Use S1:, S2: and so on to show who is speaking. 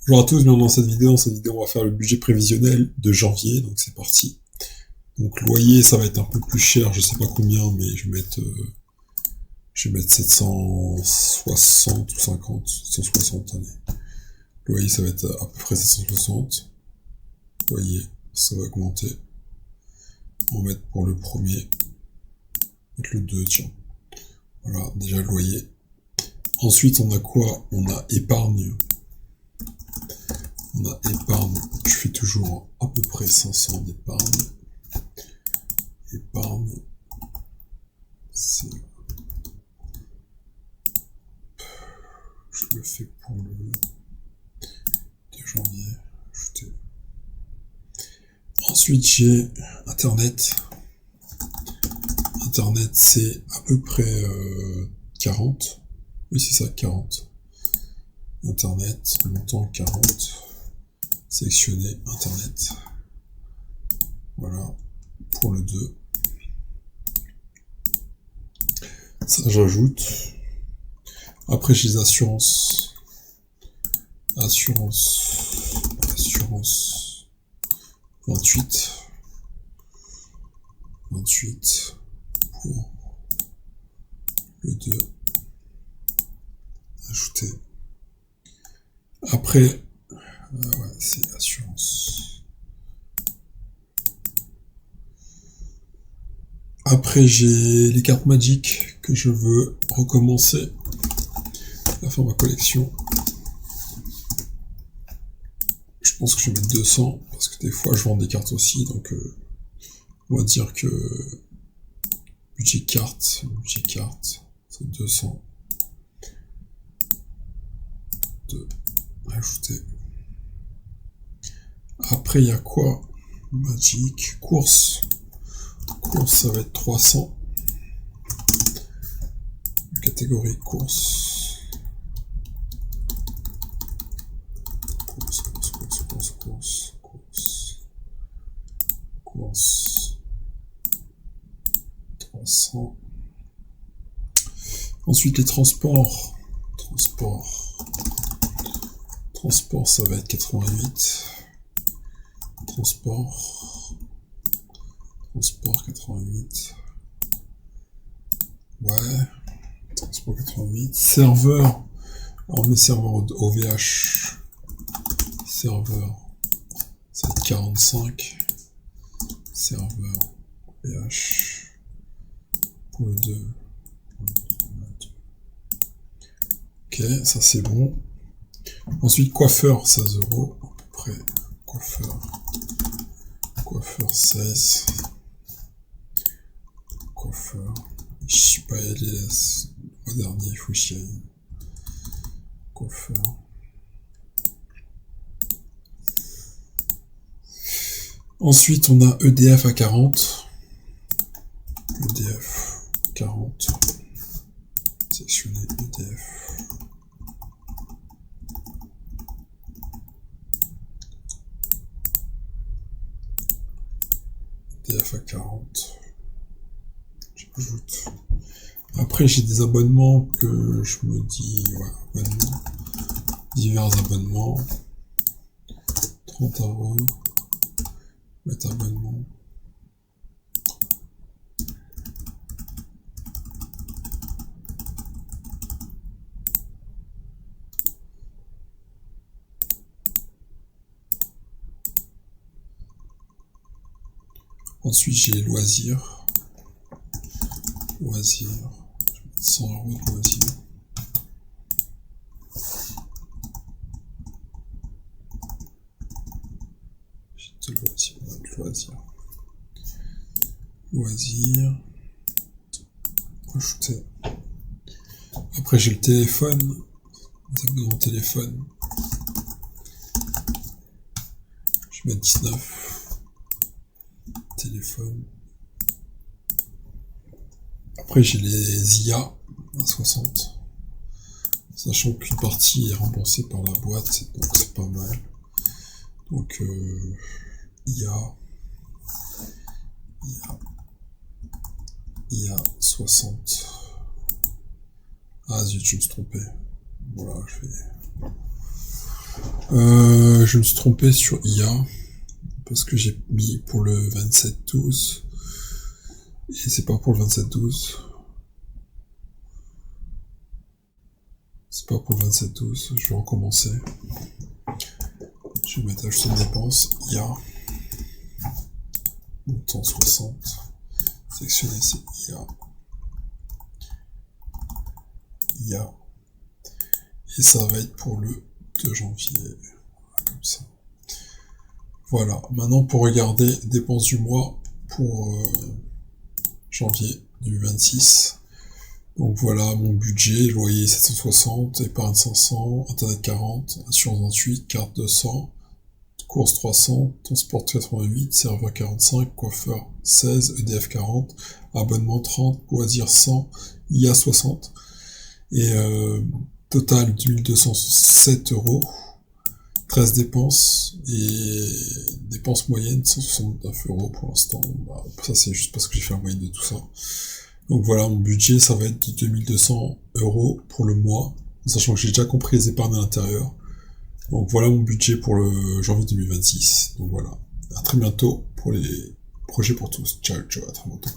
S1: Bonjour à tous, bienvenue dans cette vidéo. Dans cette vidéo, on va faire le budget prévisionnel de janvier, donc c'est parti. Donc loyer, ça va être un peu plus cher, je sais pas combien, mais je vais mettre 760 ou 50, 760, allez. Loyer, ça va être à peu près 760. Loyer, ça va augmenter. On va mettre pour le premier, mettre le 2, tiens. Voilà, déjà le loyer. Ensuite, on a quoi? On a épargne. On a épargne, je fais toujours à peu près 500 d'épargne. Épargne, c'est... Je le fais pour le 2 janvier. Ajouter. Ensuite, j'ai Internet. Internet, c'est à peu près 40. Oui, c'est ça, 40. Internet, montant 40. Sélectionner Internet. Voilà, pour le 2. Ça, j'ajoute. Après, j'ai les assurances. Assurance 28. 28 pour le 2. Ajouter. Après, ouais, c'est assurance. Après, j'ai les cartes Magic que je veux recommencer à faire ma collection. Je pense que je vais mettre 200 parce que des fois je vends des cartes aussi, donc on va dire que budget carte, c'est 200. De ajouter. Après, il y a quoi? Magic, course, ça va être 300. Catégorie course. Course. 300. Ensuite, les transports. Transport, ça va être 88. Transport 88. Ouais. Transport 88. Serveur. Alors mes serveurs OVH. Serveur. Ça va être 45. Serveur OVH. Pour le 2. Ok, ça c'est bon. Ensuite, coiffeur, 16 euros, à peu près. Coiffeur 16. Coiffeur. Je suis pas LS. Le dernier, il faut chier. Coiffeur. Ensuite, on a EDF à 40. EDF 40. Sélectionner EDF. EDF à 40. J'ajoute. Après, j'ai des abonnements que je me dis, ouais, abonnements. Divers abonnements. 30 euros. Mettre abonnement. Ensuite, j'ai loisirs. Je vais mettre 100 euros de loisirs. Loisirs. Ajouter. Après, j'ai le téléphone. Les abonnements téléphone. Je vais mettre 19. Téléphone. Après, j'ai les IA à 60. Sachant qu'une partie est remboursée par la boîte, donc c'est pas mal. Donc, IA 60. Ah zut, je me suis trompé. Voilà, je fais... Je me suis trompé sur IA, parce que j'ai mis pour le 27-12, et c'est pas pour le 27-12. C'est pas pour le 27-12, je vais recommencer. Je vais mettre acheter une dépense, IA, montant 60, sélectionner c'est IA, et ça va être pour le 2 janvier, comme ça. Voilà, maintenant pour regarder dépenses du mois pour janvier 2026. Donc voilà mon budget, loyer 760, épargne 500, internet 40, assurance 28, carte 200, course 300, transport 88, serveur 45, coiffeur 16, EDF 40, abonnement 30, loisirs 100, IA 60, et total 2207 euros, 13 dépenses, et dépenses moyennes 169 euros pour l'instant. Bah, ça c'est juste parce que j'ai fait la moyenne de tout ça. Donc voilà, mon budget, ça va être de 2200 euros pour le mois, sachant que j'ai déjà compris les épargnes à l'intérieur. Donc voilà mon budget pour le janvier 2026. Donc voilà, à très bientôt pour les projets pour tous. Ciao, ciao, à très bientôt.